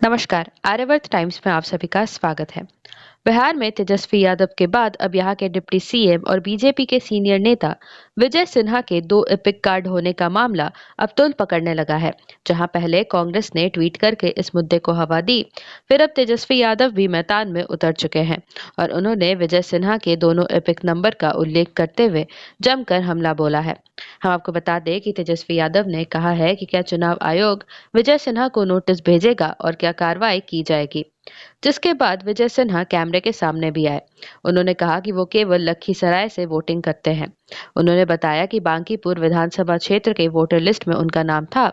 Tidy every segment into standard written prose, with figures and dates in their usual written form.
नमस्कार। आर्यवर्त टाइम्स में आप सभी का स्वागत है। बिहार में तेजस्वी यादव के बाद अब यहाँ के डिप्टी सीएम और बीजेपी के सीनियर नेता विजय सिन्हा के दो एपिक कार्ड होने का मामला अब तूल पकड़ने लगा है। जहां पहले कांग्रेस ने ट्वीट करके इस मुद्दे को हवा दी, फिर अब तेजस्वी यादव भी मैदान में उतर चुके हैं और उन्होंने विजय सिन्हा के दोनों एपिक नंबर का उल्लेख करते हुए जमकर हमला बोला है। हम आपको बता दें कि तेजस्वी यादव ने कहा है कि क्या चुनाव आयोग विजय सिन्हा को नोटिस भेजेगा और क्या कार्रवाई की जाएगी। जिसके बाद विजय सिन्हा कैमरे के सामने भी आए। उन्होंने कहा कि वो केवल लखीसराय से वोटिंग करते हैं। उन्होंने बताया कि बांकीपुर विधानसभा क्षेत्र के वोटर लिस्ट में उनका नाम था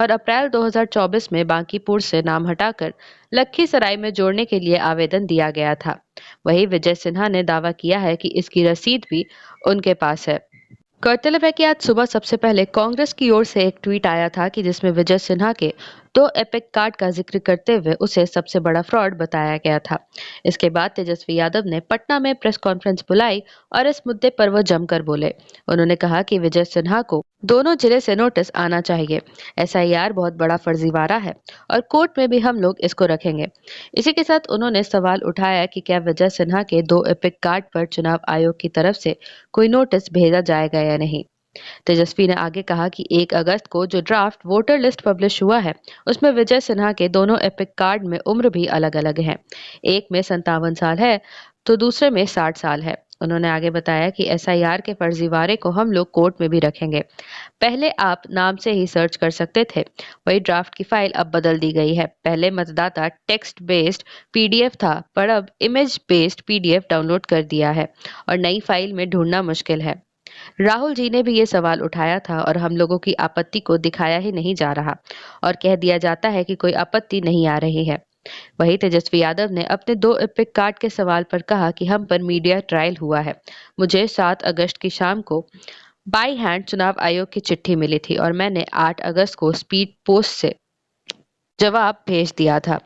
और अप्रैल 2024 में बांकीपुर से नाम हटाकर लखीसराय में जोड़ने के लिए आवेदन दिया गया था। वहीं विजय सिन्हा ने दावा किया है कि इसकी रसीद भी उनके पास है। गौरतलब है कि आज सुबह सबसे पहले कांग्रेस की ओर से एक ट्वीट आया था कि जिसमें विजय सिन्हा के दो एपिक कार्ड का जिक्र करते हुए उसे सबसे बड़ा फ्रॉड बताया गया था। इसके बाद तेजस्वी यादव ने पटना में प्रेस कॉन्फ्रेंस बुलाई और इस मुद्दे पर वो जमकर बोले। उन्होंने कहा कि विजय सिन्हा को दोनों जिले से नोटिस आना चाहिए। एसआईआर बहुत बड़ा फर्जीवाड़ा है और कोर्ट में भी हम लोग इसको रखेंगे। इसी के साथ उन्होंने सवाल उठाया कि क्या विजय सिन्हा के दो एपिक कार्ड पर चुनाव आयोग की तरफ से कोई नोटिस भेजा जाएगा या नहीं। तेजस्वी ने आगे कहा कि 1 अगस्त को जो ड्राफ्ट वोटर लिस्ट पब्लिश हुआ है उसमें विजय सिन्हा के दोनों एपिक कार्ड में उम्र भी अलग अलग है। एक में 57 साल है तो दूसरे में 60 साल है। उन्होंने आगे बताया कि एसआईआर के फर्जीवाड़े को हम लोग कोर्ट में भी रखेंगे। पहले आप नाम से ही सर्च कर सकते थे, वही ड्राफ्ट की फाइल अब बदल दी गई है। पहले मतदाता टेक्स्ट बेस्ड पीडीएफ था पर अब इमेज बेस्ड पीडीएफ डाउनलोड कर दिया है और नई फाइल में ढूंढना मुश्किल है। राहुल जी ने भी ये सवाल उठाया था और हम लोगों की आपत्ति को दिखाया ही नहीं जा रहा और कह दिया जाता है कि कोई आपत्ति नहीं आ रही है। वहीं तेजस्वी यादव ने अपने दो एपिक कार्ड के सवाल पर कहा कि हम पर मीडिया ट्रायल हुआ है। मुझे 7 अगस्त की शाम को बाई हैंड चुनाव आयोग की चिट्ठी मिली थी और मैंने 8 अगस्त को स्पीड पोस्ट से जवाब भेज दिया था।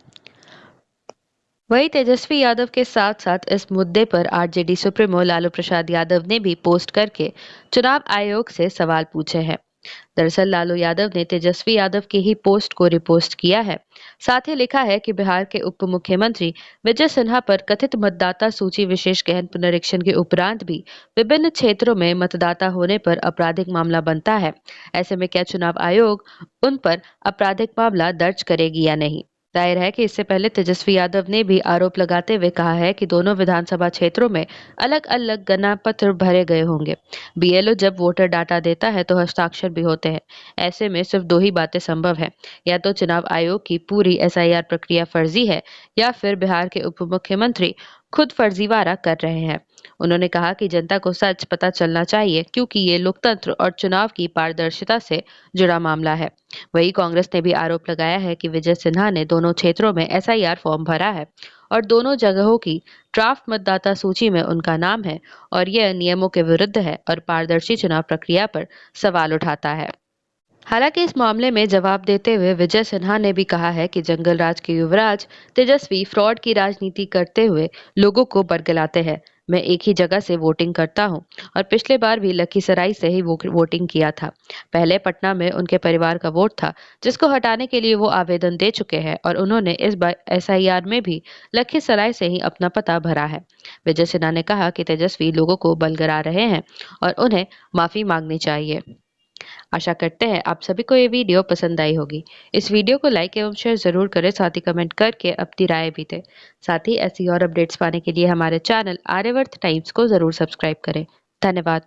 वहीं तेजस्वी यादव के साथ साथ इस मुद्दे पर आरजेडी सुप्रीमो लालू प्रसाद यादव ने भी पोस्ट करके चुनाव आयोग से सवाल पूछे हैं। दरअसल लालू यादव ने तेजस्वी यादव की ही पोस्ट को रिपोस्ट किया है। साथ ही लिखा है कि बिहार के उप मुख्यमंत्री विजय सिन्हा पर कथित मतदाता सूची विशेष गहन पुनरीक्षण के उपरांत भी विभिन्न क्षेत्रों में मतदाता होने पर आपराधिक मामला बनता है। ऐसे में क्या चुनाव आयोग उन पर आपराधिक मामला दर्ज करेगी या नहीं। जाहिर है कि इससे पहले तेजस्वी यादव ने भी आरोप लगाते हुए कहा है कि दोनों विधानसभा क्षेत्रों में अलग अलग गणना पत्र भरे गए होंगे। बीएलओ जब वोटर डाटा देता है तो हस्ताक्षर भी होते हैं। ऐसे में सिर्फ दो ही बातें संभव है, या तो चुनाव आयोग की पूरी एसआईआर प्रक्रिया फर्जी है या फिर बिहार के उप मुख्यमंत्री खुद फर्जीवाड़ा कर रहे हैं। उन्होंने कहा कि जनता को सच पता चलना चाहिए क्योंकि ये लोकतंत्र और चुनाव की पारदर्शिता से जुड़ा मामला है। वहीं कांग्रेस ने भी आरोप लगाया है कि विजय सिन्हा ने दोनों क्षेत्रों में एसआईआर फॉर्म भरा है और दोनों जगहों की ड्राफ्ट मतदाता सूची में उनका नाम है और यह नियमों के विरुद्ध है और पारदर्शी चुनाव प्रक्रिया पर सवाल उठाता है। हालांकि इस मामले में जवाब देते हुए विजय सिन्हा ने भी कहा है कि जंगल राज के युवराज तेजस्वी फ्रॉड की राजनीति करते हुए लोगों को बरगलाते हैं। मैं एक ही जगह से वोटिंग करता हूं और पिछले बार भी लखीसराय से ही वोटिंग किया था। पहले पटना में उनके परिवार का वोट था जिसको हटाने के लिए वो आवेदन दे चुके हैं और उन्होंने इस बार एसआईआर में भी लखीसराय से ही अपना पता भरा है। विजय सिन्हा ने कहा कि तेजस्वी लोगों को बलगरा रहे हैं और उन्हें माफी मांगनी चाहिए। आशा करते हैं आप सभी को ये वीडियो पसंद आई होगी। इस वीडियो को लाइक एवं शेयर जरूर करें, साथ ही कमेंट करके अपनी राय भी दें। साथ ही ऐसी और अपडेट्स पाने के लिए हमारे चैनल आर्यवर्त टाइम्स को जरूर सब्सक्राइब करें। धन्यवाद।